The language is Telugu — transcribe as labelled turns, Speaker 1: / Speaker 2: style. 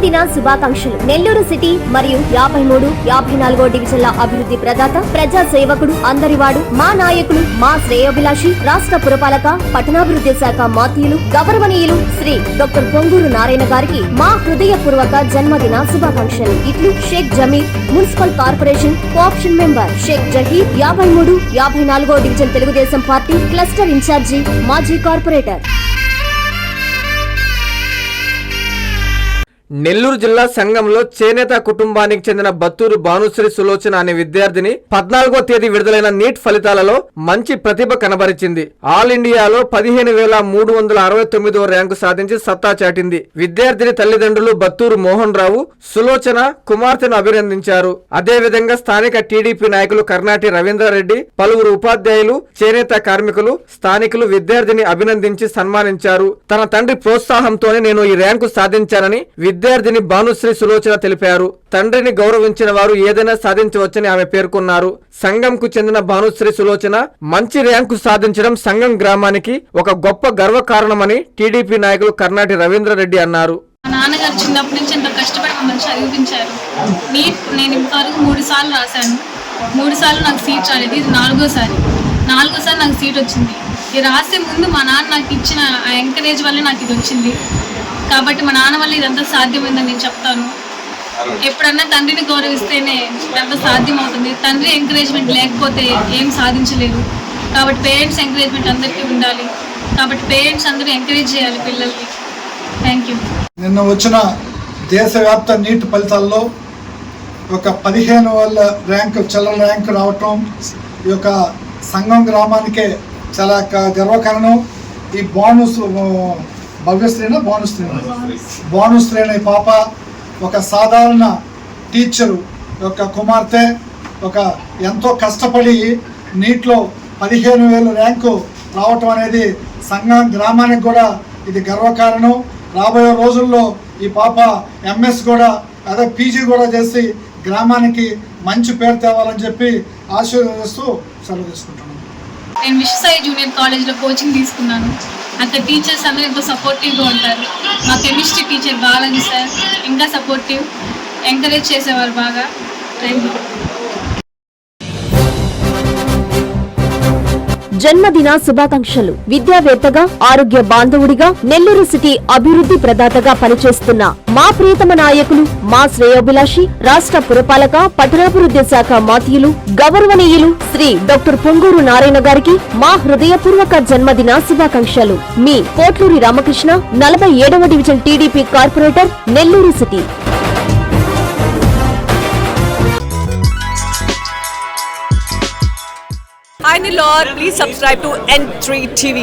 Speaker 1: జన్మదిన శుభాకాంక్షలు. నెల్లూరు సిటీ మరియు 53, 54 డివిజన్ల అభివృద్ధి ప్రదాత, ప్రజా సేవకుడు, అందరివాడు, మా నాయకులు, మా శ్రేయోభిలాషి, రాష్ట్ర పురపాలక పట్టణాభివృద్ధి శాఖ మాత్యులు, గౌరవనీయులు శ్రీ డాక్టర్ పొంగూరు నారాయణ గారికి మా హృదయపూర్వక జన్మదిన శుభాకాంక్షలు. ఇట్లు Sheikh Zameer, municipal corporation co-option member, Sheikh Zaheer, 53, 54 division Telugu Desam party cluster incharge, మాజీ కార్పొరేటర్.
Speaker 2: నెల్లూరు జిల్లా సంఘంలో చేనేత కుటుంబానికి చెందిన బత్తూరు భానుశ్రీ సులోచన అనే విద్యార్థిని 14వ తేదీ విడుదలైన నీట్ ఫలితాలలో మంచి ప్రతిభ కనబరిచింది. ఆల్ ఇండియాలో 15,369వ ర్యాంకు సాధించి సత్తా చాటింది. విద్యార్థిని తల్లిదండ్రులు బత్తూరు మోహన్ రావు, సులోచన కుమార్తెను అభినందించారు. అదేవిధంగా స్థానిక టీడీపీ నాయకులు కర్నాటి రవీంద్రారెడ్డి, పలువురు ఉపాధ్యాయులు, చేనేత కార్మికులు, స్థానికులు విద్యార్థిని అభినందించి సన్మానించారు. తన తండ్రి ప్రోత్సాహంతోనే నేను ఈ ర్యాంకు సాధించానని విద్యార్థిని భానుశ్రీ సులోచన తెలిపారు. తండ్రిని గౌరవించిన వారు ఏదైనా సాధించవచ్చని ఆమె పేర్కొన్నారు. సంఘంకు చెందిన భానుశ్రీ సులోచన మంచి ర్యాంకు సాధించడం సంఘం గ్రామానికి ఒక గొప్ప గర్వకారణమని టీడీపీ నాయకులు కర్నాటి రవీంద్రారెడ్డి అన్నారు.
Speaker 3: మా నాన్నగారు చిన్నప్పటి నుంచి ఎంతో కష్టపడి మమ్మల్ని చదివించారు. నీట్ నేను ఇంతవరకు 3 సార్లు రాశాను. 3 సార్లు నాకు సీట్ రాలేదు. ఇది 4గోసారి నాకు సీట్ వచ్చింది. ఇది రాసే ముందు మా నాన్న నాకు ఇచ్చిన ఆ ఎంకరేజ్ వల్లే నాకు ఇది వచ్చింది. కాబట్టి మా నాన్న వల్ల ఇదంతా సాధ్యమైందని నేను చెప్తాను. ఎప్పుడన్నా తండ్రిని గౌరవిస్తేనే ఇదంతా సాధ్యం అవుతుంది. తండ్రి ఎంకరేజ్మెంట్ లేకపోతే ఏం సాధించలేరు. కాబట్టి పేరెంట్స్ ఎంకరేజ్మెంట్ అందరికీ ఉండాలి. కాబట్టి పేరెంట్స్ అందరూ ఎంకరేజ్ చేయాలి పిల్లల్ని. Thank you.
Speaker 4: నిన్న వచ్చిన దేశవ్యాప్త నీట్ ఫలితాల్లో ఒక 15,000 ర్యాంకు చిల్లర ర్యాంకు రావటం ఈ యొక్క సంఘం గ్రామానికే చాలా గర్వకారణం. ఈ భానుశ్రీ అనే పాప ఒక సాధారణ టీచరు యొక్క కుమార్తె, ఒక ఎంతో కష్టపడి నీట్లో 15,000 ర్యాంకు రావటం అనేది సంఘం గ్రామానికి కూడా ఇది గర్వకారణం. రాబోయే రోజుల్లో ఈ పాప ఎంఎస్ కూడా అదే పీజీ కూడా చేసి గ్రామానికి మంచి పేరు తేవాలని చెప్పి ఆశీర్వదిస్తూ సెలవు తీసుకుంటున్నాను.
Speaker 3: నేను విశ్వసాయి జూనియర్ కాలేజ్లో కోచింగ్ తీసుకున్నాను. అక్కడ టీచర్స్ అందరూ ఎంతో సపోర్టివ్గా ఉంటారు. మా కెమిస్ట్రీ టీచర్ బాలాజీ సార్ ఇంకా సపోర్టివ్, ఎంకరేజ్ చేసేవారు బాగా. Thank you.
Speaker 1: జన్మదిన శుభాకాంక్షలు. విద్యావేత్తగా, ఆరోగ్య బాంధవుడిగా, నెల్లూరు సిటీ అభివృద్ధి ప్రదాతగా పనిచేస్తున్న మా ప్రియతమ నాయకులు, మా శ్రేయోభిలాషి, రాష్ట్ర పురపాలక పట్టణాభివృద్ధి శాఖ మాత్యులు, గౌరవనీయులు శ్రీ డాక్టర్ పొంగూరు నారాయణ గారికి మా హృదయపూర్వక జన్మదిన శుభాకాంక్షలు. మీ కోట్లూరి రామకృష్ణ, 47వ division TDP corporator, Nellore city.
Speaker 5: Hi Nilor, please subscribe to N3 TV.